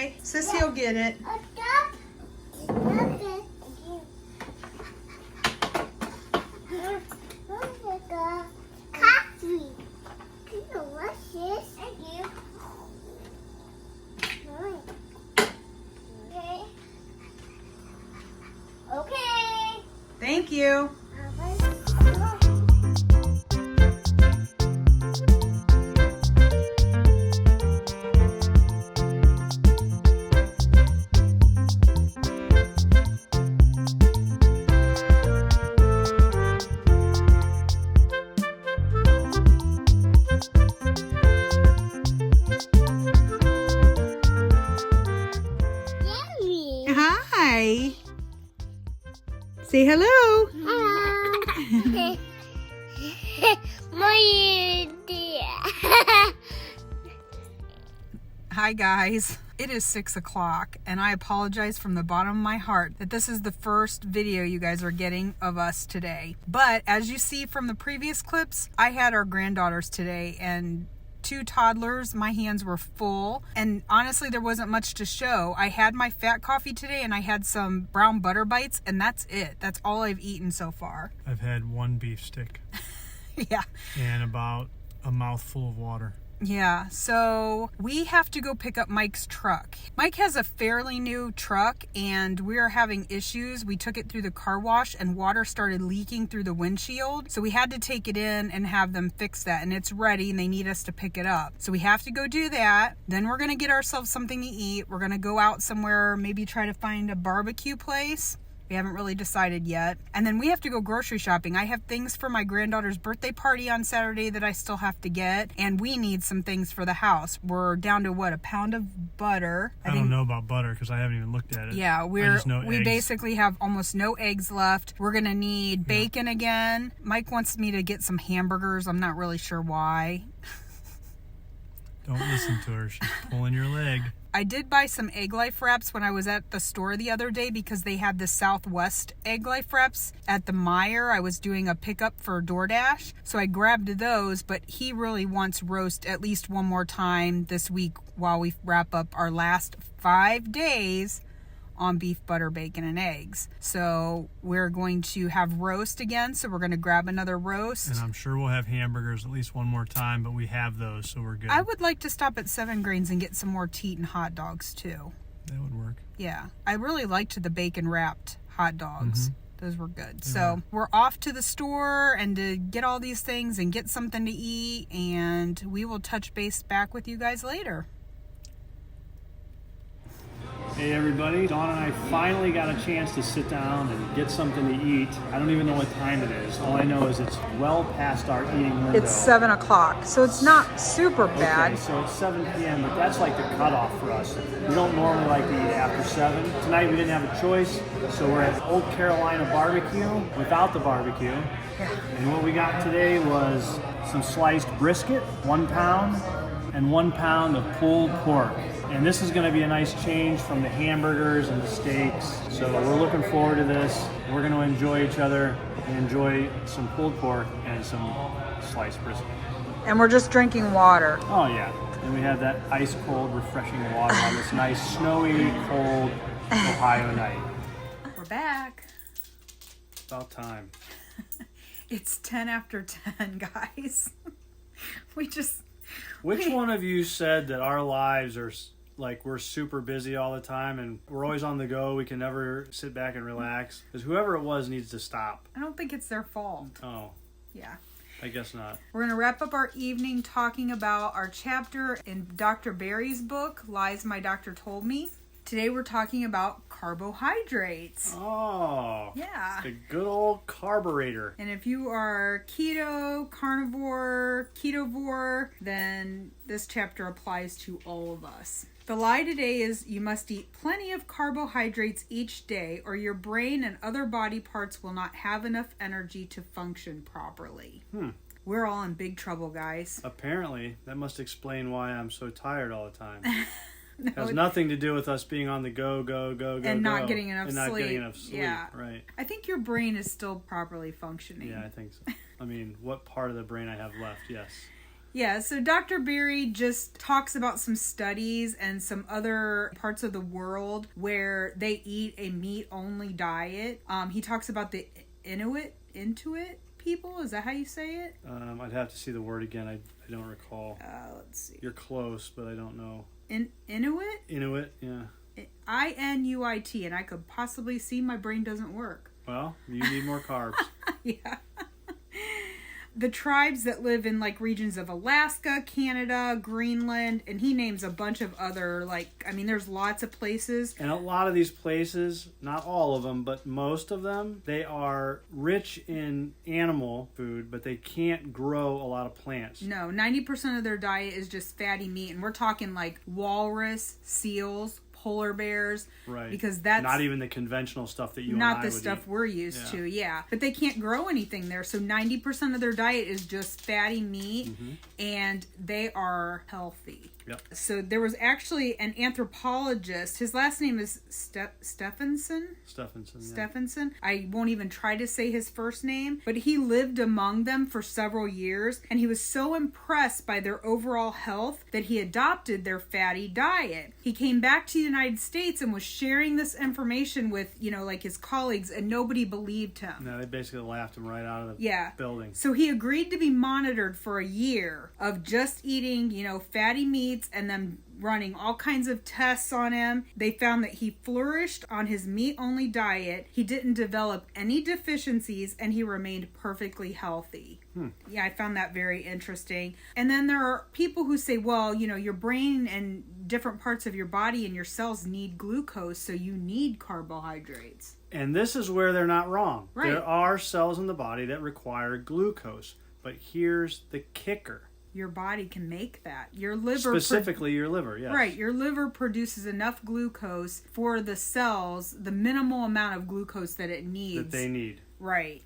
Okay, Sissy will get it. Coffee. Delicious. Thank you. Okay. Thank you. Yummy. Hi. Say hello. Hello. My dear. Hi guys. It is 6 o'clock and I apologize from the bottom of my heart that this is the first video you guys are getting of us today. But as you see from the previous clips, I had our granddaughters today and 2 toddlers. My hands were full and honestly there wasn't much to show. I had my fat coffee today and I had some brown butter bites and that's it. That's all I've eaten so far. I've had 1 beef stick Yeah. and about a mouthful of water. Yeah, so we have to go pick up Mike's truck. Mike has a fairly new truck and we're having issues. We took it through the car wash and water started leaking through the windshield. So we had to take it in and have them fix that, and it's ready and they need us to pick it up. So we have to go do that. Then we're gonna get ourselves something to eat. We're gonna go out somewhere, maybe try to find a barbecue place. We haven't really decided yet. And then we have to go grocery shopping. I have things for my granddaughter's birthday party on Saturday that I still have to get. And we need some things for the house. We're down to what, a pound of butter. I don't know about butter because I haven't even looked at it. Yeah, I just know we eggs. basically have almost no eggs left. We're gonna need bacon again. Mike wants me to get some hamburgers. I'm not really sure why. Don't listen to her. She's pulling your leg. I did buy some Egg Life wraps when I was at the store the other day because they had the Southwest Egg Life wraps at the Meijer. I was doing a pickup for DoorDash, so I grabbed those, but he really wants roast at least one more time this week while we wrap up our last 5 days on beef, butter, bacon, and eggs. So we're going to have roast again, so we're going to grab another roast. And I'm sure we'll have hamburgers at least one more time, but we have those, so we're good. I would like to stop at 7 Grains and get some more teat and hot dogs too. That would work. Yeah, I really liked the bacon wrapped hot dogs. Those were good. They So we're off to the store and to get all these things and get something to eat, and we will touch base back with you guys later. Hey everybody, Dawn and I finally got a chance to sit down and get something to eat. I don't even know what time it is. All I know is it's well past our eating window. It's 7 o'clock, so it's not super bad. Okay, so it's 7 p.m., but that's like the cutoff for us. We don't normally like to eat after 7. Tonight we didn't have a choice, so we're at Old Carolina Barbecue without the barbecue. And what we got today was some sliced brisket, 1 pound, and 1 pound of pulled pork. And this is going to be a nice change from the hamburgers and the steaks. So we're looking forward to this. We're going to enjoy each other and enjoy some pulled pork and some sliced brisket. And we're just drinking water. Oh yeah. And we have that ice cold, refreshing water on this nice, snowy, cold Ohio night. We're back. About time. It's 10 after 10, guys. Which one of you said that our lives are like we're super busy all the time and we're always on the go, we can never sit back and relax? Because whoever it was needs to stop. I don't think it's their fault. Oh, Yeah. I guess not. We're going to wrap up our evening talking about our chapter in Dr. Barry's book, Lies My Doctor Told Me. Today we're talking about carbohydrates. Oh. Yeah. The good old carburetor. And if you are keto, carnivore, ketovore, then this chapter applies to all of us. The lie today is you must eat plenty of carbohydrates each day or your brain and other body parts will not have enough energy to function properly. We're all in big trouble, guys. Apparently, that must explain why I'm so tired all the time. No, Has nothing to do with us being on the go, and not getting enough and sleep. not getting enough sleep. Yeah. Right. I think your brain is still properly functioning. Yeah, I think so. I mean, what part of the brain I have left, yes. Yeah, so Dr. Berry just talks about some studies and some other parts of the world where they eat a meat-only diet. He talks about the Inuit people. Is that how you say it? I'd have to see the word again. I don't recall. Let's see. You're close, but I don't know. Inuit? Inuit, yeah. Inuit, and I could possibly see my brain doesn't work. Well, you need more carbs. Yeah. The tribes that live in like regions of Alaska, Canada, Greenland, and he names a bunch of other, there's lots of places. And a lot of these places, not all of them, but most of them, they are rich in animal food, but they can't grow a lot of plants. No, 90% of their diet is just fatty meat, and we're talking like walrus, seals, polar bears, right? Because that's not even the conventional stuff that you and not I the would stuff eat. we're used to. Yeah, but they can't grow anything there, so 90% of their diet is just fatty meat, and they are healthy. Yep. So there was actually an anthropologist. His last name is Stephenson. Stephenson. Yeah. Stephenson. I won't even try to say his first name, but he lived among them for several years, and he was so impressed by their overall health that he adopted their fatty diet. He came back to the United States and was sharing this information with, his colleagues, and nobody believed him. No, they basically laughed him right out of the building. So he agreed to be monitored for a year of just eating, fatty meats and then running all kinds of tests on him. They found that he flourished on his meat-only diet. He didn't develop any deficiencies, and he remained perfectly healthy. Yeah, I found that very interesting. And then there are people who say, well, your brain and different parts of your body and your cells need glucose, so you need carbohydrates. And this is where they're not wrong. Right. There are cells in the body that require glucose, but here's the kicker. Your body can make that. Your liver... Specifically your liver, yes. Right. Your liver produces enough glucose for the cells, the minimal amount of glucose that it needs. That they need. Right.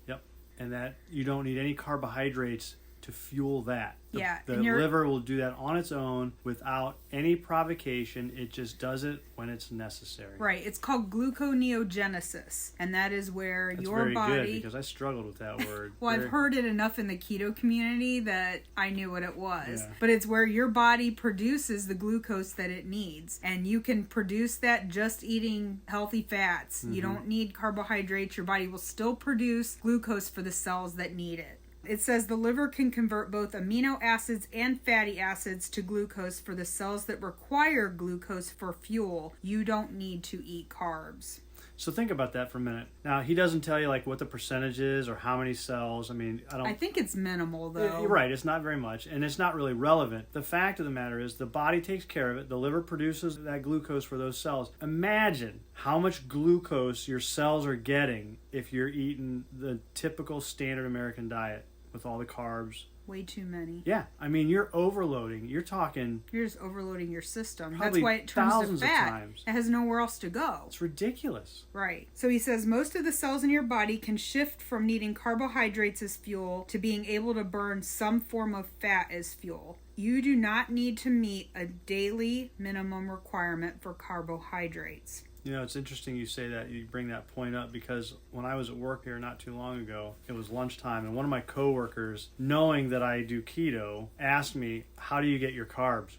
Yep. And that you don't need any carbohydrates to fuel that. The and liver will do that on its own without any provocation. It just does it when it's necessary. Right. It's called gluconeogenesis, and that is where That's your very body... good, because I struggled with that word. Well, I've heard it enough in the keto community that I knew what it was. Yeah. But it's where your body produces the glucose that it needs, and you can produce that just eating healthy fats. You don't need carbohydrates. Your body will still produce glucose for the cells that need it. It says the liver can convert both amino acids and fatty acids to glucose for the cells that require glucose for fuel. You don't need to eat carbs. So think about that for a minute. Now, he doesn't tell you what the percentage is or how many cells. I think it's minimal, though. You're right, it's not very much, and it's not really relevant. The fact of the matter is the body takes care of it. The liver produces that glucose for those cells. Imagine how much glucose your cells are getting if you're eating the typical standard American diet with all the carbs. Way too many. Yeah, you're overloading. You're just overloading your system. Probably That's why it turns thousands to of fat. times. It has nowhere else to go. It's ridiculous. Right. So he says most of the cells in your body can shift from needing carbohydrates as fuel to being able to burn some form of fat as fuel. You do not need to meet a daily minimum requirement for carbohydrates. It's interesting you say that, you bring that point up, because when I was at work here not too long ago, it was lunchtime, and one of my coworkers, knowing that I do keto, asked me, how do you get your carbs?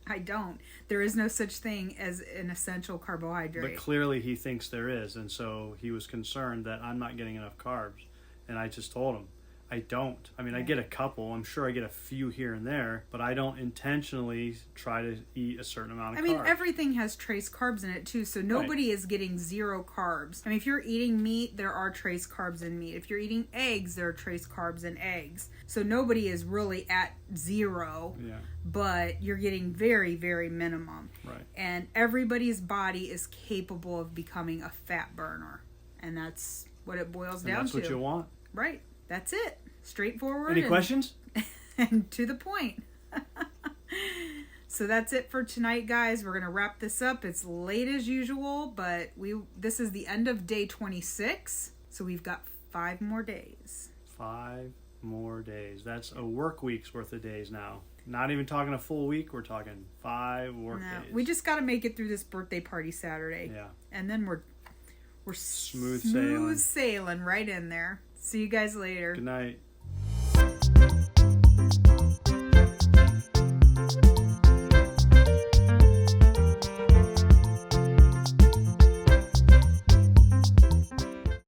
I don't. There is no such thing as an essential carbohydrate. But clearly he thinks there is, and so he was concerned that I'm not getting enough carbs. And I just told him, I don't. I get a couple. I'm sure I get a few here and there, but I don't intentionally try to eat a certain amount of carbs. Everything has trace carbs in it too, so nobody is getting zero carbs. If you're eating meat, there are trace carbs in meat. If you're eating eggs, there are trace carbs in eggs. So nobody is really at zero, but you're getting very, very minimum. Right. And everybody's body is capable of becoming a fat burner, and that's what it boils down to. That's what you want. Right. That's it. Straightforward. Any questions? And to the point. So that's it for tonight, guys. We're going to wrap this up. It's late as usual, but this is the end of day 26. So we've got 5 more days. 5 more days. That's a work week's worth of days now. Not even talking a full week. We're talking 5 work days. We just got to make it through this birthday party Saturday. Yeah. And then we're smooth sailing right in there. See you guys later. Good night.